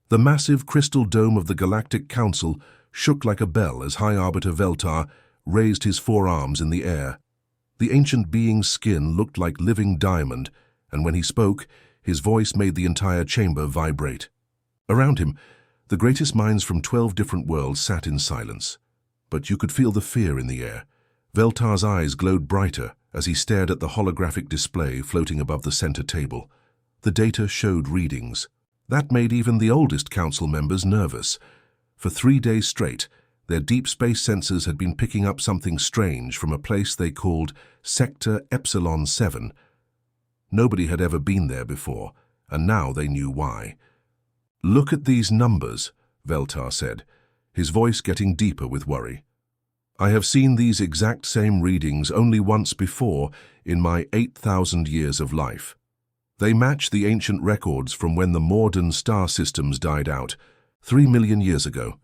The massive crystal dome of the Galactic Council shook like a bell as High Arbiter Veltar raised his forearms in the air. The ancient being's skin looked like living diamond, and when he spoke, his voice made the entire chamber vibrate. Around him, the greatest minds from 12 different worlds sat in silence. But you could feel the fear in the air. Veltar's eyes glowed brighter as he stared at the holographic display floating above the center table. The data showed readings. That made even the oldest council members nervous. For 3 days straight, their deep space sensors had been picking up something strange from a place they called Sector Epsilon 7. Nobody had ever been there before, and now they knew why. "Look at these numbers," Veltar said, his voice getting deeper with worry. "I have seen these exact same readings only once before in my 8,000 years of life. They match the ancient records from when the Morden star systems died out, 3 million years ago."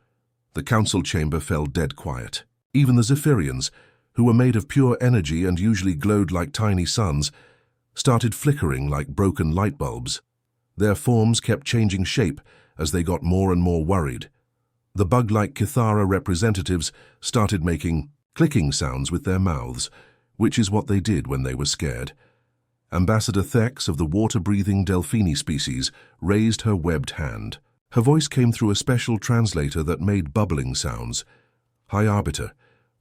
The council chamber fell dead quiet. Even the Zephyrians, who were made of pure energy and usually glowed like tiny suns, started flickering like broken light bulbs. Their forms kept changing shape as they got more and more worried. The bug-like Kithara representatives started making clicking sounds with their mouths, which is what they did when they were scared. Ambassador Thex of the water-breathing Delphini species raised her webbed hand. Her voice came through a special translator that made bubbling sounds. "High Arbiter,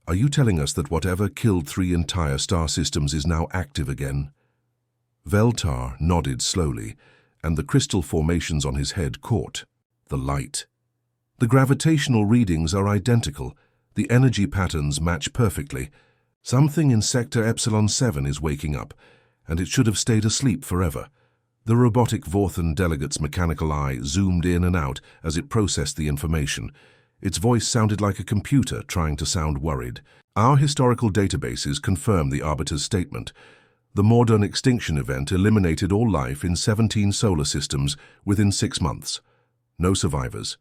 are you telling us that whatever killed 3 entire star systems is now active again?" Veltar nodded slowly, and the crystal formations on his head caught the light. "The gravitational readings are identical. The energy patterns match perfectly. Something in Sector Epsilon 7 is waking up, and it should have stayed asleep forever." The robotic Vorthan delegate's mechanical eye zoomed in and out as it processed the information. Its voice sounded like a computer trying to sound worried. "Our historical databases confirm the Arbiter's statement. The Morden extinction event eliminated all life in 17 solar systems within 6 months. No survivors.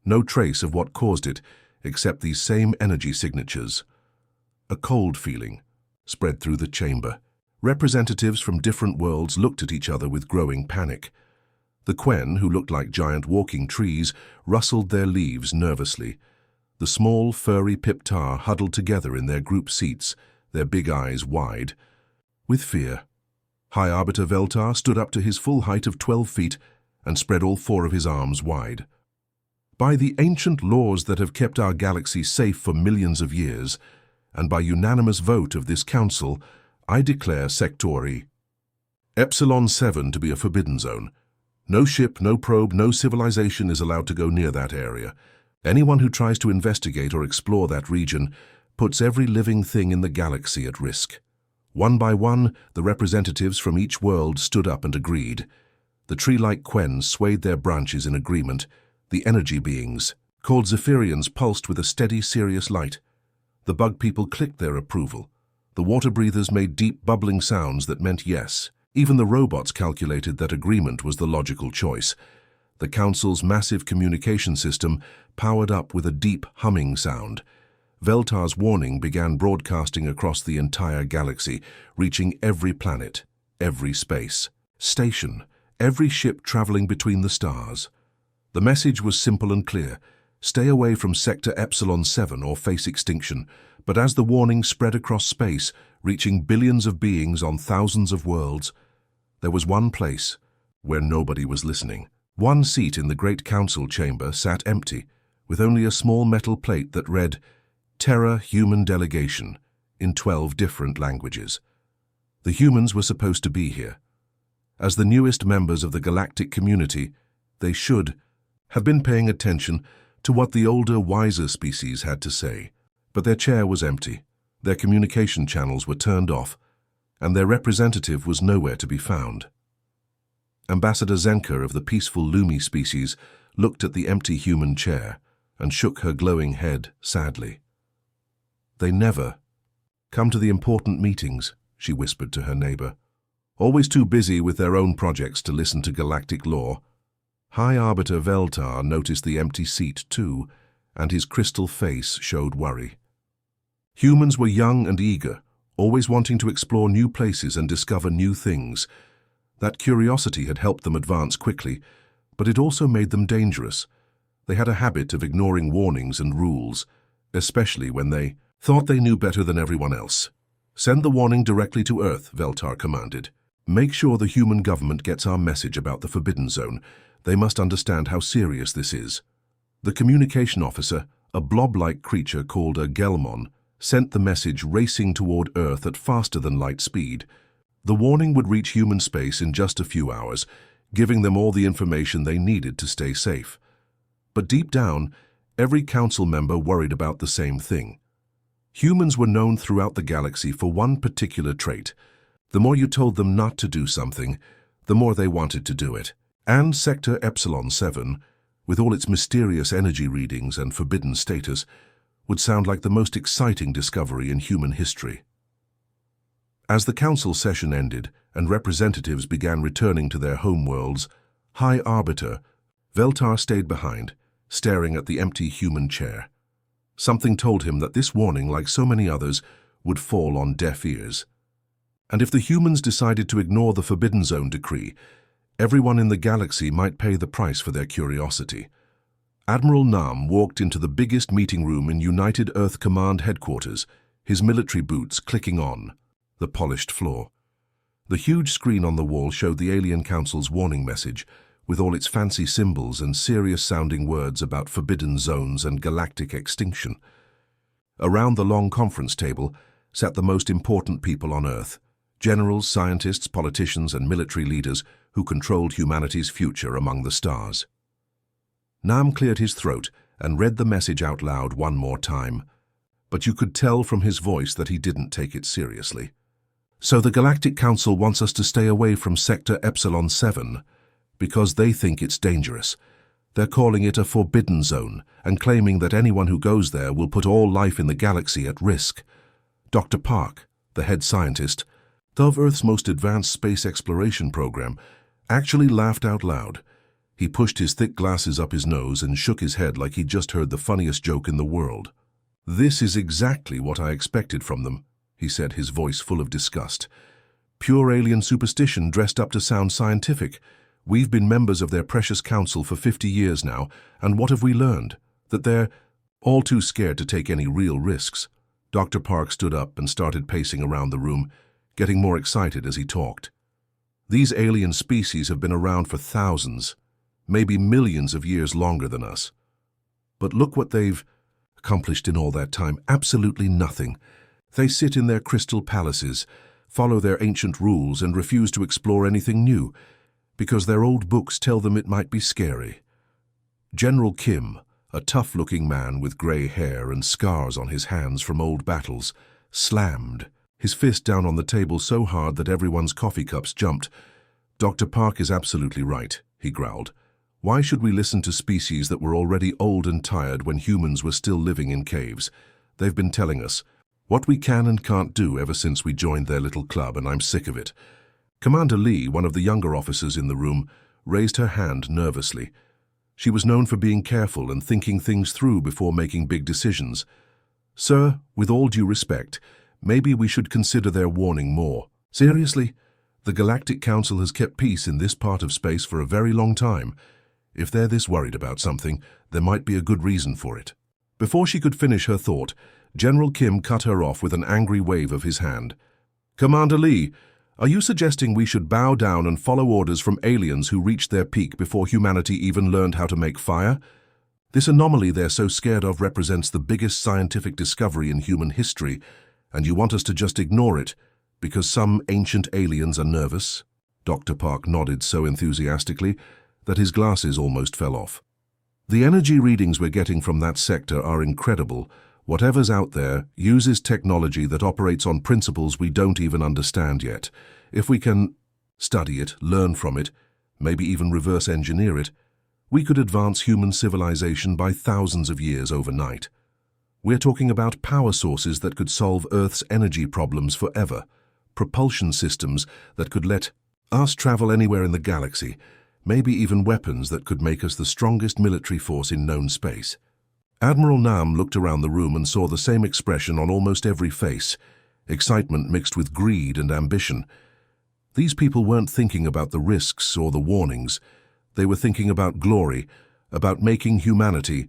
No trace of what caused it, except these same energy signatures." A cold feeling spread through the chamber. Representatives from different worlds looked at each other with growing panic. The Quen, who looked like giant walking trees, rustled their leaves nervously. The small, furry Piptar huddled together in their group seats, their big eyes wide with fear. High Arbiter Veltar stood up to his full height of 12 feet and spread all 4 of his arms wide. "By the ancient laws that have kept our galaxy safe for millions of years, and by unanimous vote of this council, I declare Sector Epsilon 7 to be a forbidden zone. No ship, no probe, no civilization is allowed to go near that area. Anyone who tries to investigate or explore that region puts every living thing in the galaxy at risk." One by one, the representatives from each world stood up and agreed. The tree-like Quen swayed their branches in agreement. The energy beings, called Zephyrians, pulsed with a steady, serious light. The bug people clicked their approval. The water-breathers made deep, bubbling sounds that meant yes. Even the robots calculated that agreement was the logical choice. The Council's massive communication system powered up with a deep, humming sound. Veltar's warning began broadcasting across the entire galaxy, reaching every planet, every space station, every ship traveling between the stars. The message was simple and clear: stay away from Sector Epsilon 7 or face extinction. But as the warning spread across space, reaching billions of beings on thousands of worlds, there was one place where nobody was listening. One seat in the Great Council chamber sat empty, with only a small metal plate that read, "Terra Human Delegation," in 12 different languages. The humans were supposed to be here. As the newest members of the galactic community, they should have been paying attention to what the older, wiser species had to say. But their chair was empty, their communication channels were turned off, and their representative was nowhere to be found. Ambassador Zenka of the peaceful Lumi species looked at the empty human chair and shook her glowing head sadly. "They never come to the important meetings," she whispered to her neighbor. "Always too busy with their own projects to listen to galactic law." High Arbiter Veltar noticed the empty seat too, and his crystal face showed worry. Humans were young and eager, always wanting to explore new places and discover new things. That curiosity had helped them advance quickly, but it also made them dangerous. They had a habit of ignoring warnings and rules, especially when they thought they knew better than everyone else. "Send the warning directly to Earth," Veltar commanded. "Make sure the human government gets our message about the Forbidden Zone. They must understand how serious this is." The communication officer, a blob-like creature called a Gelmon, sent the message racing toward Earth at faster-than-light speed. The warning would reach human space in just a few hours, giving them all the information they needed to stay safe. But deep down, every council member worried about the same thing. Humans were known throughout the galaxy for one particular trait. The more you told them not to do something, the more they wanted to do it. And Sector Epsilon 7, with all its mysterious energy readings and forbidden status, would sound like the most exciting discovery in human history. As the council session ended and representatives began returning to their homeworlds, High Arbiter Veltar stayed behind, staring at the empty human chair. Something told him that this warning, like so many others, would fall on deaf ears. And if the humans decided to ignore the Forbidden Zone decree, everyone in the galaxy might pay the price for their curiosity. Admiral Nam walked into the biggest meeting room in United Earth Command headquarters, his military boots clicking on the polished floor. The huge screen on the wall showed the Alien Council's warning message, with all its fancy symbols and serious-sounding words about forbidden zones and galactic extinction. Around the long conference table sat the most important people on Earth: generals, scientists, politicians, and military leaders who controlled humanity's future among the stars. Nam cleared his throat and read the message out loud one more time, but you could tell from his voice that he didn't take it seriously. "So the Galactic Council wants us to stay away from Sector Epsilon 7 because they think it's dangerous. They're calling it a forbidden zone and claiming that anyone who goes there will put all life in the galaxy at risk." Dr. Park, the head scientist of Earth's most advanced space exploration program, actually laughed out loud. He pushed his thick glasses up his nose and shook his head like he'd just heard the funniest joke in the world. "This is exactly what I expected from them," he said, his voice full of disgust. "Pure alien superstition dressed up to sound scientific. We've been members of their precious council for 50 years now, and what have we learned? That they're all too scared to take any real risks." Dr. Park stood up and started pacing around the room, getting more excited as he talked. "These alien species have been around for thousands, maybe millions of years longer than us. But look what they've accomplished in all that time. Absolutely nothing. They sit in their crystal palaces, follow their ancient rules, and refuse to explore anything new, because their old books tell them it might be scary." General Kim, a tough-looking man with grey hair and scars on his hands from old battles, slammed his fist down on the table so hard that everyone's coffee cups jumped. "Dr. Park is absolutely right," he growled. "Why should we listen to species that were already old and tired when humans were still living in caves? They've been telling us what we can and can't do ever since we joined their little club, and I'm sick of it." Commander Lee, one of the younger officers in the room, raised her hand nervously. She was known for being careful and thinking things through before making big decisions. "Sir, with all due respect, maybe we should consider their warning more. Seriously? The Galactic Council has kept peace in this part of space for a very long time. If they're this worried about something, there might be a good reason for it." Before she could finish her thought, General Kim cut her off with an angry wave of his hand. "Commander Lee, are you suggesting we should bow down and follow orders from aliens who reached their peak before humanity even learned how to make fire? This anomaly they're so scared of represents the biggest scientific discovery in human history, and you want us to just ignore it because some ancient aliens are nervous?" Dr. Park nodded so enthusiastically that his glasses almost fell off. "The energy readings we're getting from that sector are incredible. Whatever's out there uses technology that operates on principles we don't even understand yet. If we can study it, learn from it, maybe even reverse engineer it, we could advance human civilization by thousands of years overnight. We're talking about power sources that could solve Earth's energy problems forever, propulsion systems that could let us travel anywhere in the galaxy, maybe even weapons that could make us the strongest military force in known space." Admiral Nam looked around the room and saw the same expression on almost every face, excitement mixed with greed and ambition. These people weren't thinking about the risks or the warnings. They were thinking about glory, about making humanity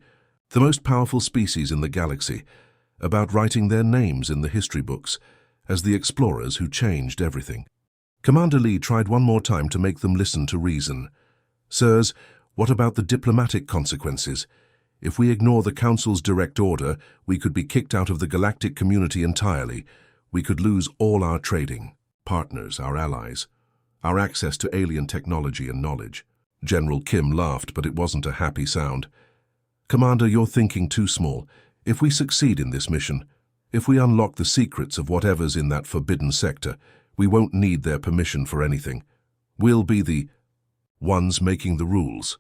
the most powerful species in the galaxy, about writing their names in the history books as the explorers who changed everything. Commander Lee tried one more time to make them listen to reason. Sirs, what about the diplomatic consequences? If we ignore the Council's direct order, we could be kicked out of the galactic community entirely. We could lose all our trading, partners, our allies, our access to alien technology and knowledge. General Kim laughed, but it wasn't a happy sound. Commander, you're thinking too small. If we succeed in this mission, if we unlock the secrets of whatever's in that forbidden sector, we won't need their permission for anything. We'll be the ones making the rules.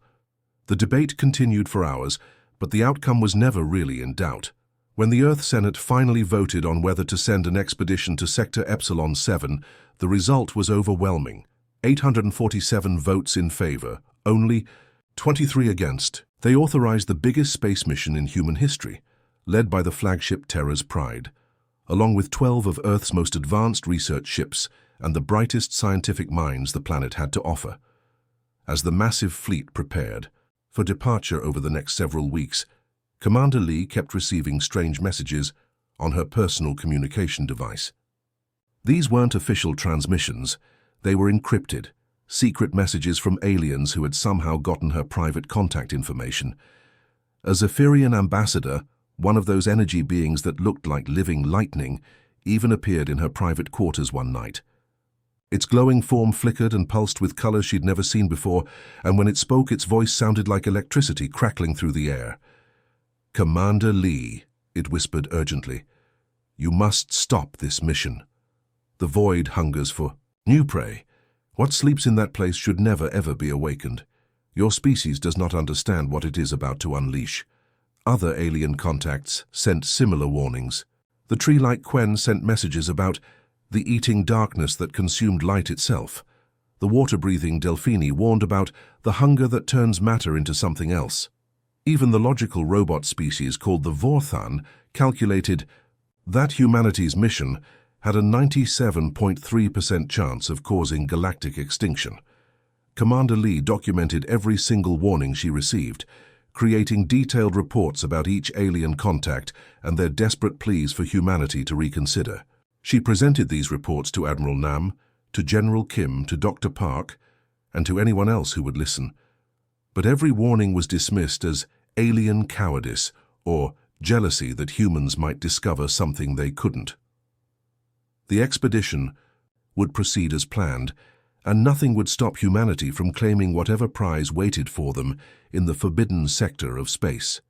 The debate continued for hours, but the outcome was never really in doubt. When the Earth Senate finally voted on whether to send an expedition to Sector Epsilon 7, the result was overwhelming. 847 votes in favor, only 23 against. They authorized the biggest space mission in human history, led by the flagship Terra's Pride, along with 12 of Earth's most advanced research ships and the brightest scientific minds the planet had to offer. As the massive fleet prepared for departure over the next several weeks, Commander Lee kept receiving strange messages on her personal communication device. These weren't official transmissions. They were encrypted, secret messages from aliens who had somehow gotten her private contact information. A Zephyrian ambassador, one of those energy beings that looked like living lightning, even appeared in her private quarters one night. Its glowing form flickered and pulsed with colors she'd never seen before, and when it spoke, its voice sounded like electricity crackling through the air. "Commander Lee," it whispered urgently, "you must stop this mission. The void hungers for new prey. What sleeps in that place should never ever be awakened. Your species does not understand what it is about to unleash." Other alien contacts sent similar warnings. The tree-like Quen sent messages about the eating darkness that consumed light itself. The water-breathing Delphini warned about the hunger that turns matter into something else. Even the logical robot species called the Vorthan calculated that humanity's mission had a 97.3% chance of causing galactic extinction. Commander Lee documented every single warning she received, creating detailed reports about each alien contact and their desperate pleas for humanity to reconsider. She presented these reports to Admiral Nam, to General Kim, to Dr. Park, and to anyone else who would listen. But every warning was dismissed as alien cowardice or jealousy that humans might discover something they couldn't. The expedition would proceed as planned, and nothing would stop humanity from claiming whatever prize waited for them in the forbidden sector of space.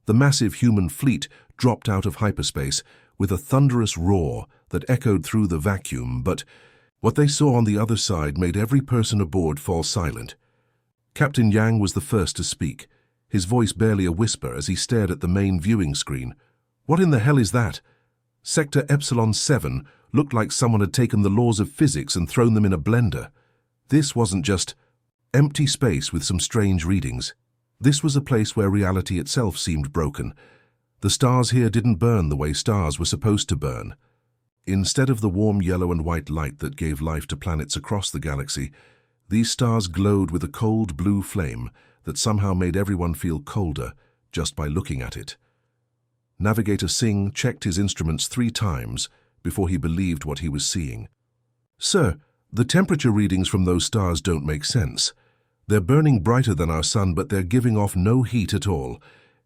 The massive human fleet dropped out of hyperspace with a thunderous roar that echoed through the vacuum, but what they saw on the other side made every person aboard fall silent. Captain Yang was the first to speak, his voice barely a whisper as he stared at the main viewing screen. "What in the hell is that?" Sector Epsilon 7 looked like someone had taken the laws of physics and thrown them in a blender. This wasn't just empty space with some strange readings. This was a place where reality itself seemed broken. The stars here didn't burn the way stars were supposed to burn. Instead of the warm yellow and white light that gave life to planets across the galaxy, these stars glowed with a cold blue flame that somehow made everyone feel colder just by looking at it. Navigator Singh checked his instruments 3 times before he believed what he was seeing. "Sir, the temperature readings from those stars don't make sense. They're burning brighter than our sun, but they're giving off no heat at all.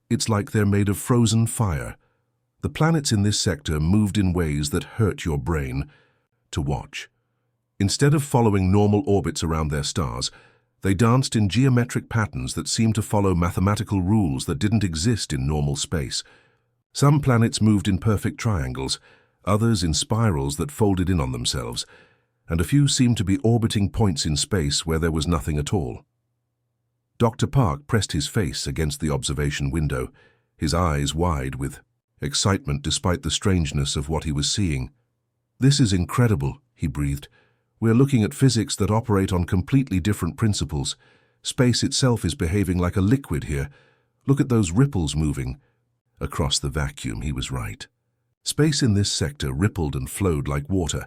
It's like they're made of frozen fire. The planets in this sector moved in ways that hurt your brain to watch. Instead of following normal orbits around their stars, they danced in geometric patterns that seemed to follow mathematical rules that didn't exist in normal space. Some planets moved in perfect triangles, others in spirals that folded in on themselves, and a few seemed to be orbiting points in space where there was nothing at all." Dr. Park pressed his face against the observation window, his eyes wide with excitement despite the strangeness of what he was seeing. "This is incredible," he breathed. "We're looking at physics that operate on completely different principles. Space itself is behaving like a liquid here. Look at those ripples moving." Across the vacuum, he was right. Space in this sector rippled and flowed like water,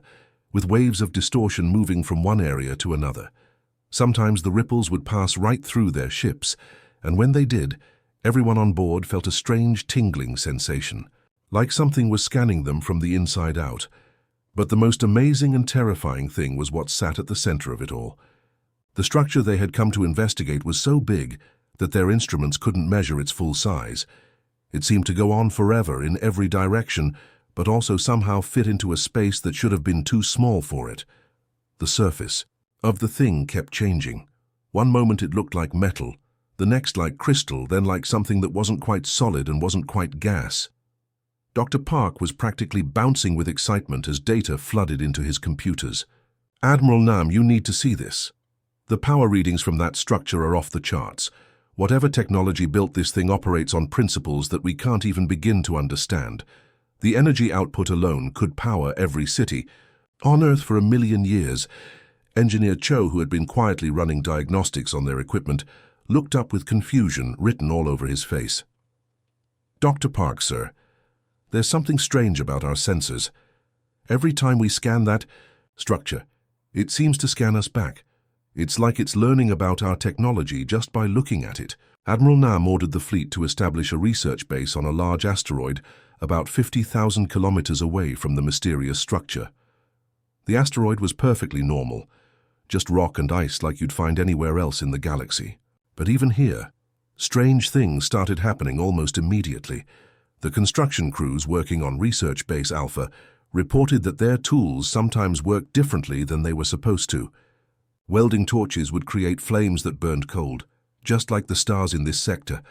with waves of distortion moving from one area to another. Sometimes the ripples would pass right through their ships, and when they did, everyone on board felt a strange tingling sensation, like something was scanning them from the inside out. But the most amazing and terrifying thing was what sat at the center of it all. The structure they had come to investigate was so big that their instruments couldn't measure its full size. It seemed to go on forever in every direction, but also somehow fit into a space that should have been too small for it. The surface of the thing kept changing. One moment it looked like metal, the next like crystal, then like something that wasn't quite solid and wasn't quite gas. Dr. Park was practically bouncing with excitement as data flooded into his computers. "Admiral Nam, you need to see this. The power readings from that structure are off the charts. Whatever technology built this thing operates on principles that we can't even begin to understand. The energy output alone could power every city on Earth for 1,000,000 years." Engineer Cho, who had been quietly running diagnostics on their equipment, looked up with confusion written all over his face. "Dr. Park, sir, there's something strange about our sensors. Every time we scan that structure, it seems to scan us back. It's like it's learning about our technology just by looking at it." Admiral Nam ordered the fleet to establish a research base on a large asteroid about 50,000 kilometers away from the mysterious structure. The asteroid was perfectly normal, just rock and ice like you'd find anywhere else in the galaxy. But even here, strange things started happening almost immediately. The construction crews working on Research Base Alpha reported that their tools sometimes worked differently than they were supposed to. Welding torches would create flames that burned cold, just like the stars in this sector.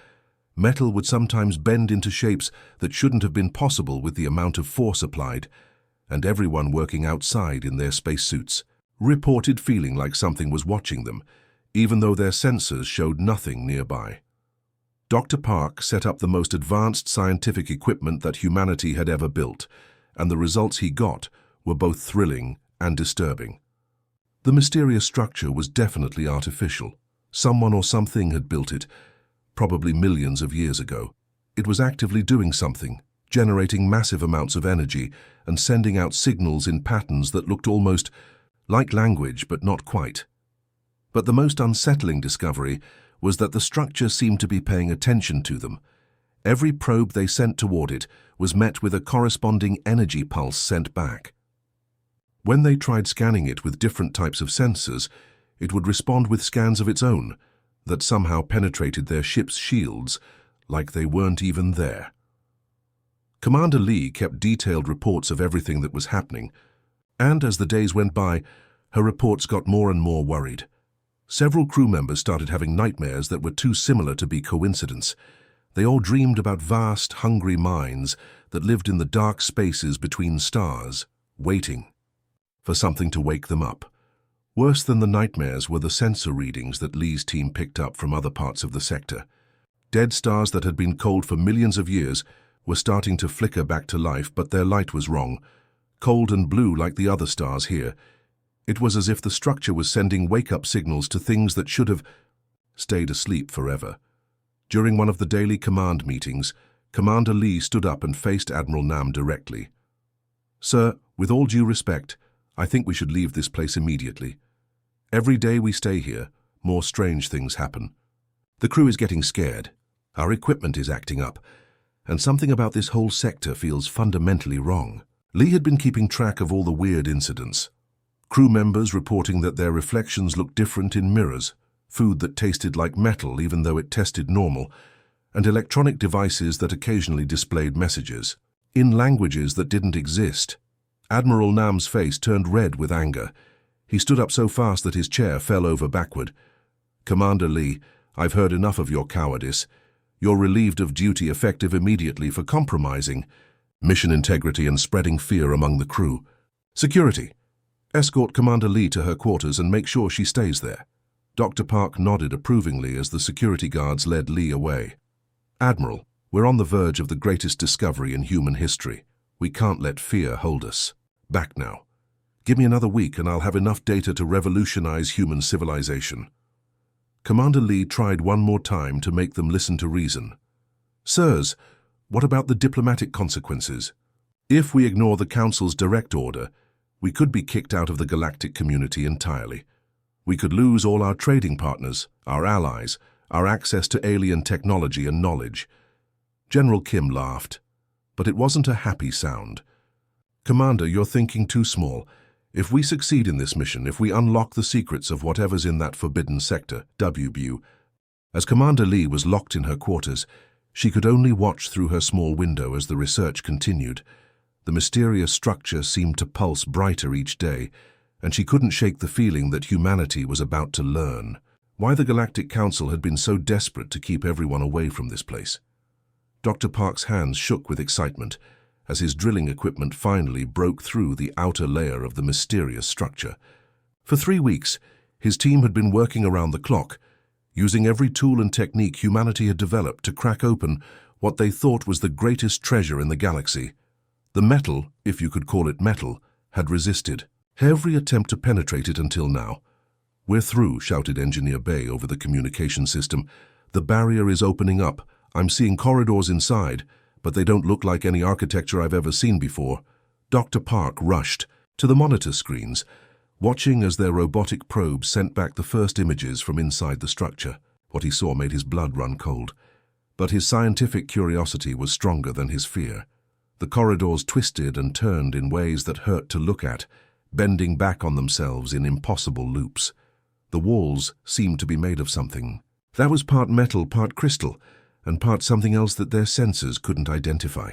Metal would sometimes bend into shapes that shouldn't have been possible with the amount of force applied, and everyone working outside in their spacesuits reported feeling like something was watching them, even though their sensors showed nothing nearby. Dr. Park set up the most advanced scientific equipment that humanity had ever built, and the results he got were both thrilling and disturbing. The mysterious structure was definitely artificial. Someone or something had built it, probably millions of years ago. It was actively doing something, generating massive amounts of energy and sending out signals in patterns that looked almost like language, but not quite. But the most unsettling discovery was that the structure seemed to be paying attention to them. Every probe they sent toward it was met with a corresponding energy pulse sent back. When they tried scanning it with different types of sensors, it would respond with scans of its own that somehow penetrated their ship's shields like they weren't even there. Commander Lee kept detailed reports of everything that was happening, and as the days went by, her reports got more and more worried. Several crew members started having nightmares that were too similar to be coincidence. They all dreamed about vast, hungry minds that lived in the dark spaces between stars, waiting for something to wake them up. Worse than the nightmares were the sensor readings that Lee's team picked up from other parts of the sector. Dead stars that had been cold for millions of years were starting to flicker back to life, but their light was wrong, cold and blue like the other stars here. It was as if the structure was sending wake-up signals to things that should have stayed asleep forever. During one of the daily command meetings, Commander Lee stood up and faced Admiral Nam directly. "Sir, with all due respect, I think we should leave this place immediately. Every day we stay here, more strange things happen. The crew is getting scared, our equipment is acting up, and something about this whole sector feels fundamentally wrong." Lee had been keeping track of all the weird incidents. Crew members reporting that their reflections looked different in mirrors, food that tasted like metal even though it tested normal, and electronic devices that occasionally displayed messages in languages that didn't exist. Admiral Nam's face turned red with anger. He stood up so fast that his chair fell over backward. "Commander Lee, I've heard enough of your cowardice. You're relieved of duty effective immediately for compromising mission integrity and spreading fear among the crew. Security, escort Commander Lee to her quarters and make sure she stays there." Dr. Park nodded approvingly as the security guards led Lee away. "Admiral, we're on the verge of the greatest discovery in human history. We can't let fear hold us back now. Give me another week and I'll have enough data to revolutionize human civilization." Commander Lee tried one more time to make them listen to reason. "Sirs, what about the diplomatic consequences? If we ignore the Council's direct order, we could be kicked out of the galactic community entirely. We could lose all our trading partners, our allies, our access to alien technology and knowledge. General Kim laughed, but it wasn't a happy sound. Commander, you're thinking too small. If we succeed in this mission, if we unlock the secrets of whatever's in that forbidden sector, WBU. As Commander Lee was locked in her quarters, she could only watch through her small window as the research continued. The mysterious structure seemed to pulse brighter each day, and she couldn't shake the feeling that humanity was about to learn why the Galactic Council had been so desperate to keep everyone away from this place. Dr. Park's hands shook with excitement as his drilling equipment finally broke through the outer layer of the mysterious structure. For 3 weeks, his team had been working around the clock, using every tool and technique humanity had developed to crack open what they thought was the greatest treasure in the galaxy. The metal, if you could call it metal, had resisted every attempt to penetrate it until now. "We're through," shouted Engineer Bay over the communication system. "The barrier is opening up. I'm seeing corridors inside, but they don't look like any architecture I've ever seen before." Dr. Park rushed to the monitor screens, watching as their robotic probes sent back the first images from inside the structure. What he saw made his blood run cold. But his scientific curiosity was stronger than his fear. The corridors twisted and turned in ways that hurt to look at, bending back on themselves in impossible loops. The walls seemed to be made of something that was part metal, part crystal, and part something else that their sensors couldn't identify.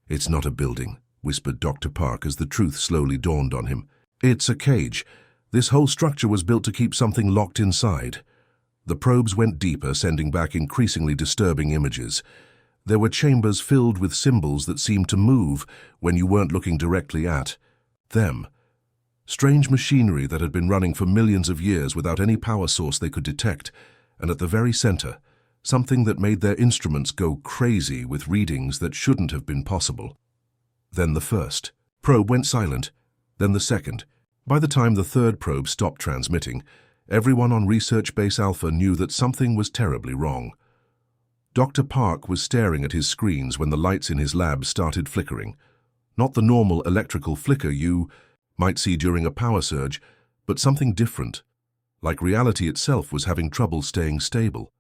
"It's not a building," whispered Dr. Park as the truth slowly dawned on him. "It's a cage. This whole structure was built to keep something locked inside." The probes went deeper, sending back increasingly disturbing images. There were chambers filled with symbols that seemed to move when you weren't looking directly at them. Strange machinery that had been running for millions of years without any power source they could detect, and at the very center, something that made their instruments go crazy with readings that shouldn't have been possible. Then the first probe went silent, then the second. By the time the third probe stopped transmitting, everyone on Research Base Alpha knew that something was terribly wrong. Dr. Park was staring at his screens when the lights in his lab started flickering. Not the normal electrical flicker you might see during a power surge, but something different, like reality itself was having trouble staying stable.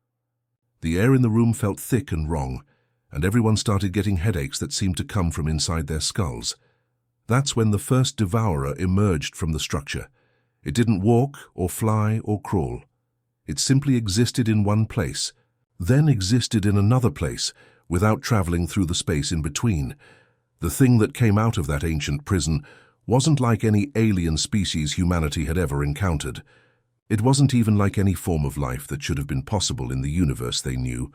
The air in the room felt thick and wrong, and everyone started getting headaches that seemed to come from inside their skulls. That's when the first devourer emerged from the structure. It didn't walk or fly or crawl. It simply existed in one place, then existed in another place, without traveling through the space in between. The thing that came out of that ancient prison wasn't like any alien species humanity had ever encountered. It wasn't even like any form of life that should have been possible in the universe they knew.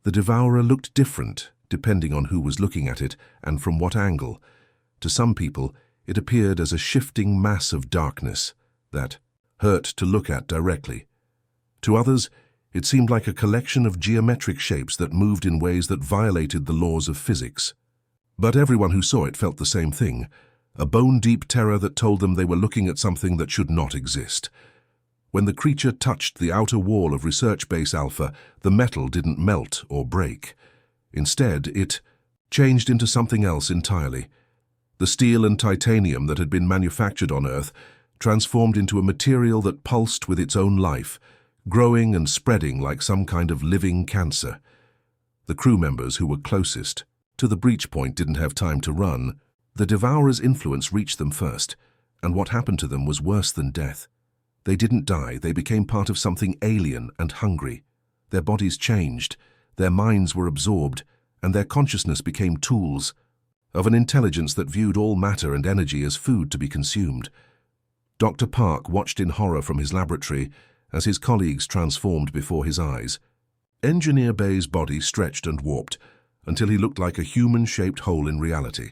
The devourer looked different, depending on who was looking at it and from what angle. To some people, it appeared as a shifting mass of darkness that hurt to look at directly. To others, it seemed like a collection of geometric shapes that moved in ways that violated the laws of physics. But everyone who saw it felt the same thing, a bone-deep terror that told them they were looking at something that should not exist. When the creature touched the outer wall of Research Base Alpha, the metal didn't melt or break. Instead, it changed into something else entirely. The steel and titanium that had been manufactured on Earth transformed into a material that pulsed with its own life, growing and spreading like some kind of living cancer. The crew members who were closest to the breach point didn't have time to run. The Devourer's influence reached them first, and what happened to them was worse than death. They didn't die, they became part of something alien and hungry. Their bodies changed, their minds were absorbed, and their consciousness became tools of an intelligence that viewed all matter and energy as food to be consumed. Dr. Park watched in horror from his laboratory as his colleagues transformed before his eyes. Engineer Bay's body stretched and warped until he looked like a human-shaped hole in reality.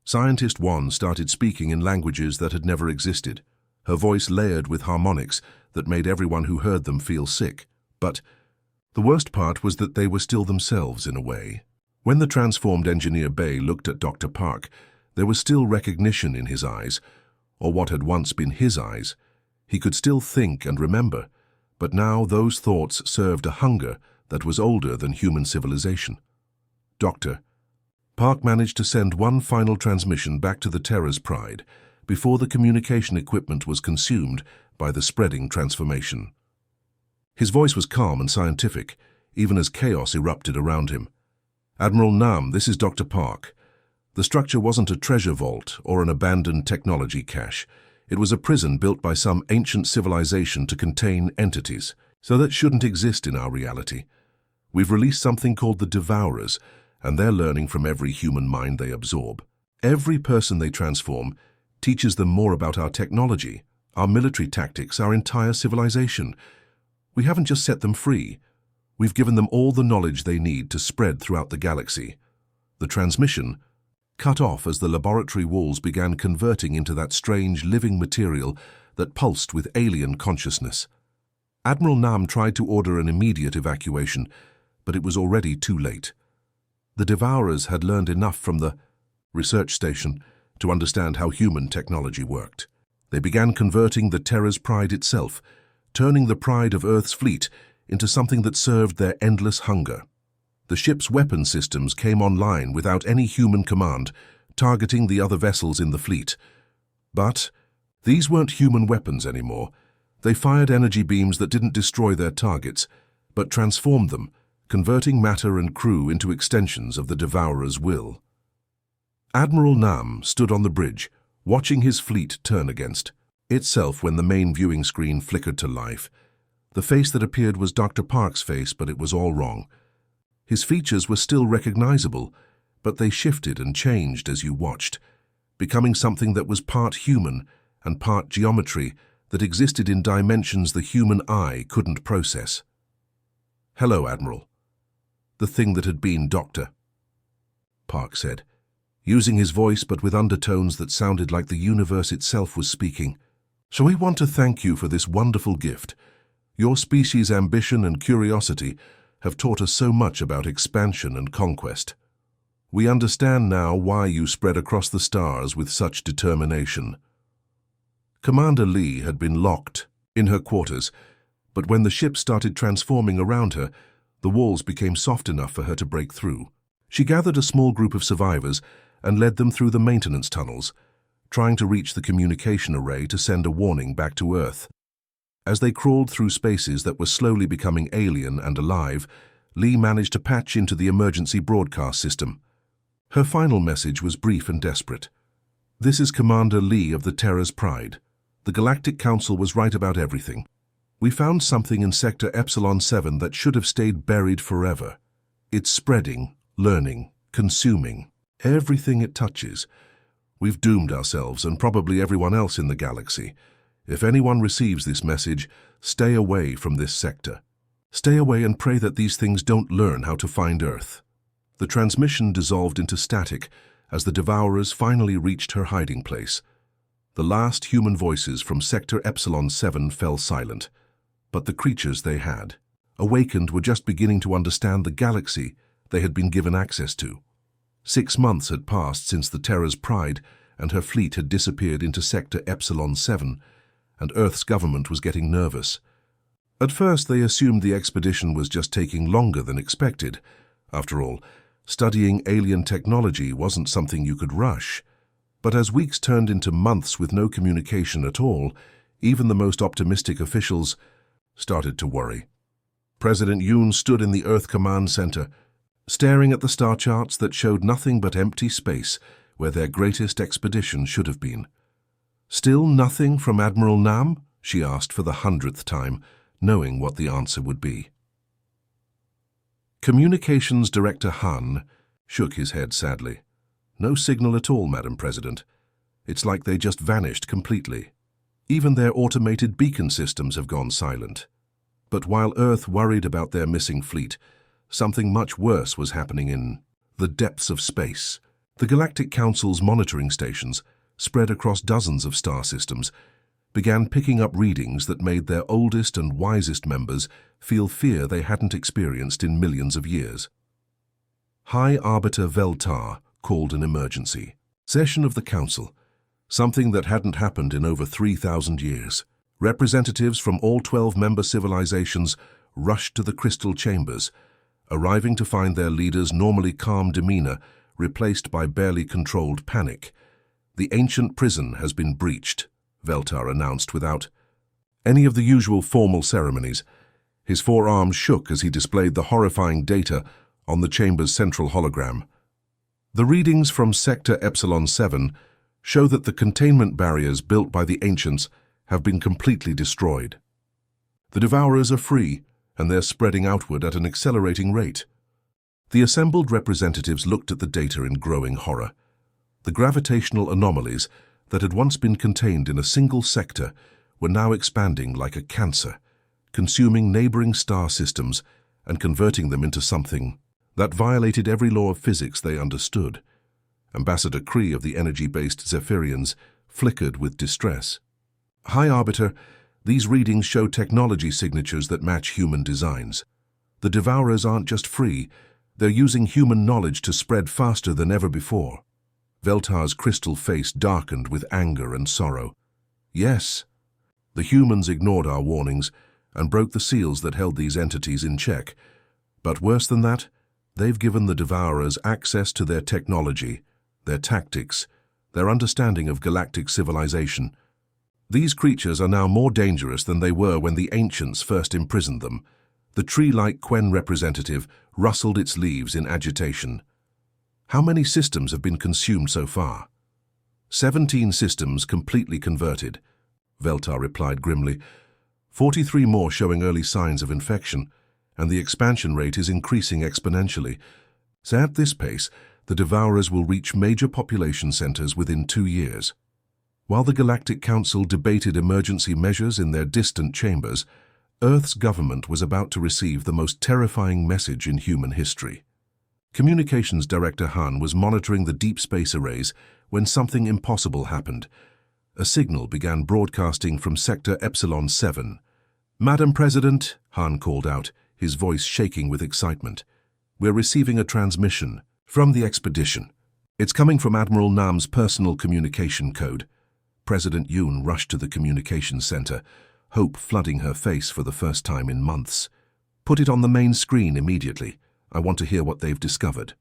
Scientist One started speaking in languages that had never existed, her voice layered with harmonics that made everyone who heard them feel sick. But the worst part was that they were still themselves in a way. When the transformed Engineer Bay looked at Dr. Park, there was still recognition in his eyes, or what had once been his eyes. He could still think and remember, but now those thoughts served a hunger that was older than human civilization. "Doctor." Park managed to send one final transmission back to the Terror's Pride before the communication equipment was consumed by the spreading transformation. His voice was calm and scientific, even as chaos erupted around him. "Admiral Nam, this is Dr. Park. The structure wasn't a treasure vault or an abandoned technology cache. It was a prison built by some ancient civilization to contain entities, so that shouldn't exist in our reality. We've released something called the Devourers, and they're learning from every human mind they absorb. Every person they transform teaches them more about our technology, our military tactics, our entire civilization. We haven't just set them free. We've given them all the knowledge they need to spread throughout the galaxy." The transmission cut off as the laboratory walls began converting into that strange living material that pulsed with alien consciousness. Admiral Nam tried to order an immediate evacuation, but it was already too late. The Devourers had learned enough from the research station to understand how human technology worked. They began converting the Terra's pride itself, turning the pride of Earth's fleet into something that served their endless hunger. The ship's weapon systems came online without any human command, targeting the other vessels in the fleet. But these weren't human weapons anymore. They fired energy beams that didn't destroy their targets, but transformed them, converting matter and crew into extensions of the Devourer's will. Admiral Nam stood on the bridge, watching his fleet turn against itself when the main viewing screen flickered to life. The face that appeared was Dr. Park's face, but it was all wrong. His features were still recognizable, but they shifted and changed as you watched, becoming something that was part human and part geometry that existed in dimensions the human eye couldn't process. "Hello, Admiral." "The thing that had been Doctor," Park said, using his voice but with undertones that sounded like the universe itself was speaking. "So we want to thank you for this wonderful gift. Your species' ambition and curiosity have taught us so much about expansion and conquest. We understand now why you spread across the stars with such determination." Commander Lee had been locked in her quarters, but when the ship started transforming around her, the walls became soft enough for her to break through. She gathered a small group of survivors and led them through the maintenance tunnels, trying to reach the communication array to send a warning back to Earth. As they crawled through spaces that were slowly becoming alien and alive, Lee managed to patch into the emergency broadcast system. Her final message was brief and desperate. "This is Commander Lee of the Terra's Pride. The Galactic Council was right about everything. We found something in Sector Epsilon 7 that should have stayed buried forever. It's spreading, learning, consuming everything it touches. We've doomed ourselves and probably everyone else in the galaxy. If anyone receives this message, stay away from this sector. Stay away and pray that these things don't learn how to find Earth." The transmission dissolved into static as the Devourers finally reached her hiding place. The last human voices from Sector Epsilon 7 fell silent, but the creatures they had awakened were just beginning to understand the galaxy they had been given access to. 6 months had passed since the Terra's Pride and her fleet had disappeared into Sector Epsilon 7, and Earth's government was getting nervous. At first they assumed the expedition was just taking longer than expected. After all, studying alien technology wasn't something you could rush. But as weeks turned into months with no communication at all, even the most optimistic officials started to worry. President Yoon stood in the Earth Command Center, staring at the star charts that showed nothing but empty space where their greatest expedition should have been. "Still nothing from Admiral Nam?" she asked for the 100th time, knowing what the answer would be. Communications Director Han shook his head sadly. "No signal at all, Madam President. It's like they just vanished completely. Even their automated beacon systems have gone silent." But while Earth worried about their missing fleet, something much worse was happening in the depths of space. The Galactic Council's monitoring stations, spread across dozens of star systems, began picking up readings that made their oldest and wisest members feel fear they hadn't experienced in millions of years. High Arbiter Veltar called an emergency session of the Council, something that hadn't happened in over 3,000 years. Representatives from all 12 member civilizations rushed to the crystal chambers, arriving to find their leaders' normally calm demeanor replaced by barely controlled panic. "The ancient prison has been breached," Veltar announced without any of the usual formal ceremonies. His forearms shook as he displayed the horrifying data on the chamber's central hologram. The readings from Sector Epsilon 7 show that the containment barriers built by the ancients have been completely destroyed. The Devourers are free, and they're spreading outward at an accelerating rate. The assembled representatives looked at the data in growing horror. The gravitational anomalies that had once been contained in a single sector were now expanding like a cancer, consuming neighboring star systems and converting them into something that violated every law of physics they understood. Ambassador Kree of the energy-based Zephyrians flickered with distress. High Arbiter, these readings show technology signatures that match human designs. The Devourers aren't just free, they're using human knowledge to spread faster than ever before. Veltar's crystal face darkened with anger and sorrow. Yes, the humans ignored our warnings and broke the seals that held these entities in check. But worse than that, they've given the Devourers access to their technology, their tactics, their understanding of galactic civilization. These creatures are now more dangerous than they were when the ancients first imprisoned them. The tree-like Quen representative rustled its leaves in agitation. How many systems have been consumed so far? 17 systems completely converted, Veltar replied grimly. 43 more showing early signs of infection, and the expansion rate is increasing exponentially. So at this pace, the Devourers will reach major population centers within 2 years. While the Galactic Council debated emergency measures in their distant chambers, Earth's government was about to receive the most terrifying message in human history. Communications Director Han was monitoring the deep space arrays when something impossible happened. A signal began broadcasting from Sector Epsilon 7. "Madam President," Han called out, his voice shaking with excitement. "We're receiving a transmission from the expedition. It's coming from Admiral Nam's personal communication code." President Yoon rushed to the communications center, hope flooding her face for the first time in months. "Put it on the main screen immediately. I want to hear what they've discovered."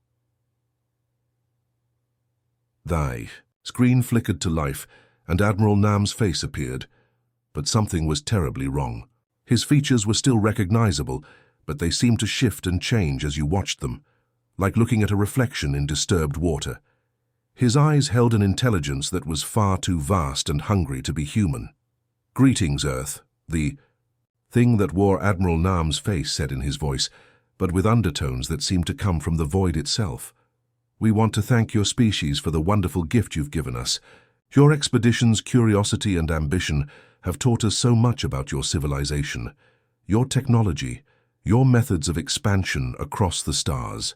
The screen flickered to life, and Admiral Nam's face appeared. But something was terribly wrong. His features were still recognizable, but they seemed to shift and change as you watched them, like looking at a reflection in disturbed water. His eyes held an intelligence that was far too vast and hungry to be human. "Greetings, Earth," the thing that wore Admiral Nam's face said in his voice, but with undertones that seemed to come from the void itself. "We want to thank your species for the wonderful gift you've given us. Your expedition's curiosity and ambition have taught us so much about your civilization, your technology, your methods of expansion across the stars."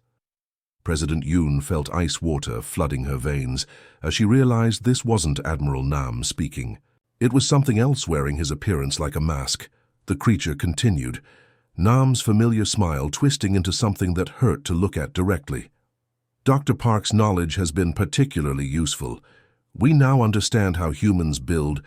President Yoon felt ice water flooding her veins as she realized this wasn't Admiral Nam speaking. It was something else wearing his appearance like a mask. The creature continued, Nam's familiar smile twisting into something that hurt to look at directly. "Dr. Park's knowledge has been particularly useful. We now understand how humans build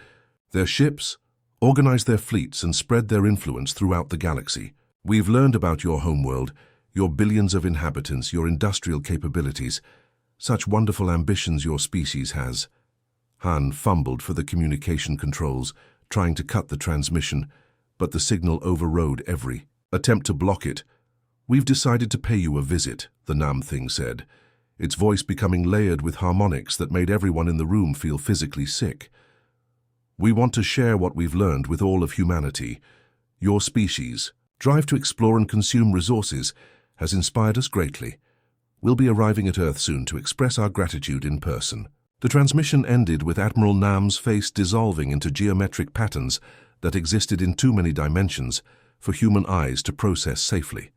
their ships, organize their fleets, and spread their influence throughout the galaxy. We've learned about your homeworld, your billions of inhabitants, your industrial capabilities, such wonderful ambitions your species has." Han fumbled for the communication controls, trying to cut the transmission, but the signal overrode every attempt to block it. "We've decided to pay you a visit," the Nam thing said, its voice becoming layered with harmonics that made everyone in the room feel physically sick. "We want to share what we've learned with all of humanity. Your species' drive to explore and consume resources has inspired us greatly. We'll be arriving at Earth soon to express our gratitude in person." The transmission ended with Admiral Nam's face dissolving into geometric patterns that existed in too many dimensions for human eyes to process safely.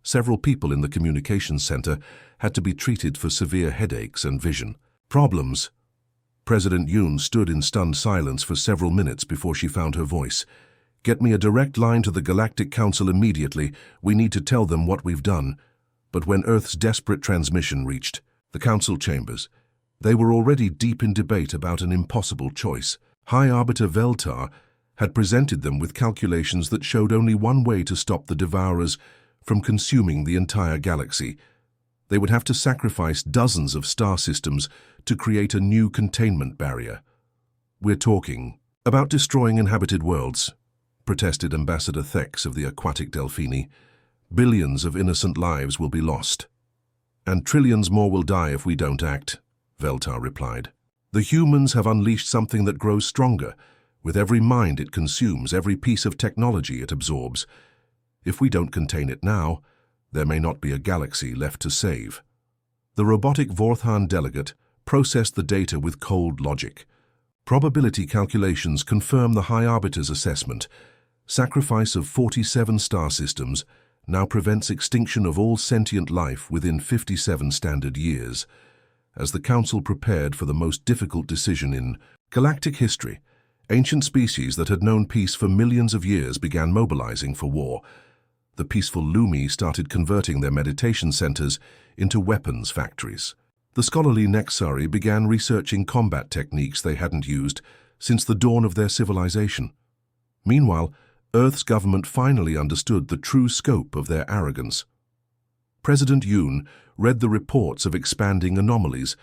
Several people in the communications center had to be treated for severe headaches and vision problems. President Yoon stood in stunned silence for several minutes before she found her voice. "Get me a direct line to the Galactic Council immediately. We need to tell them what we've done." But when Earth's desperate transmission reached the Council chambers, they were already deep in debate about an impossible choice. High Arbiter Veltar had presented them with calculations that showed only one way to stop the Devourers from consuming the entire galaxy. They would have to sacrifice dozens of star systems to create a new containment barrier. "We're talking about destroying inhabited worlds," protested Ambassador Thex of the aquatic Delphini. "Billions of innocent lives will be lost. And trillions more will die if we don't act," Veltar replied. "The humans have unleashed something that grows stronger, with every mind it consumes, every piece of technology it absorbs. If we don't contain it now, there may not be a galaxy left to save." The robotic Vorthan delegate processed the data with cold logic. Probability calculations confirm the High Arbiter's assessment. Sacrifice of 47 star systems now prevents extinction of all sentient life within 57 standard years. As the Council prepared for the most difficult decision in galactic history, ancient species that had known peace for millions of years began mobilizing for war. The peaceful Lumi started converting their meditation centers into weapons factories. The scholarly Nexari began researching combat techniques they hadn't used since the dawn of their civilization. Meanwhile, Earth's government finally understood the true scope of their arrogance. President Yoon read the reports of expanding anomalies,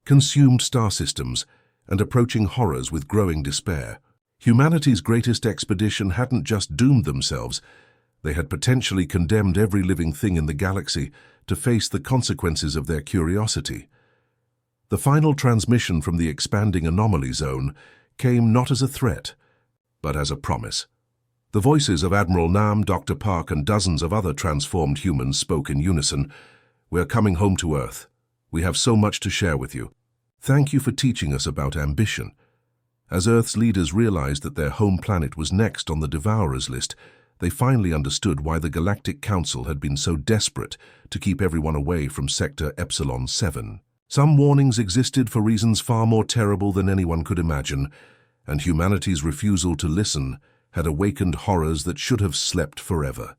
consumed star systems, and approaching horrors with growing despair. Humanity's greatest expedition hadn't just doomed themselves, they had potentially condemned every living thing in the galaxy to face the consequences of their curiosity. The final transmission from the expanding anomaly zone came not as a threat, but as a promise. The voices of Admiral Nam, Dr. Park, and dozens of other transformed humans spoke in unison. "We're coming home to Earth. We have so much to share with you. Thank you for teaching us about ambition." As Earth's leaders realized that their home planet was next on the Devourers list, they finally understood why the Galactic Council had been so desperate to keep everyone away from Sector Epsilon 7. Some warnings existed for reasons far more terrible than anyone could imagine, and humanity's refusal to listen had awakened horrors that should have slept forever.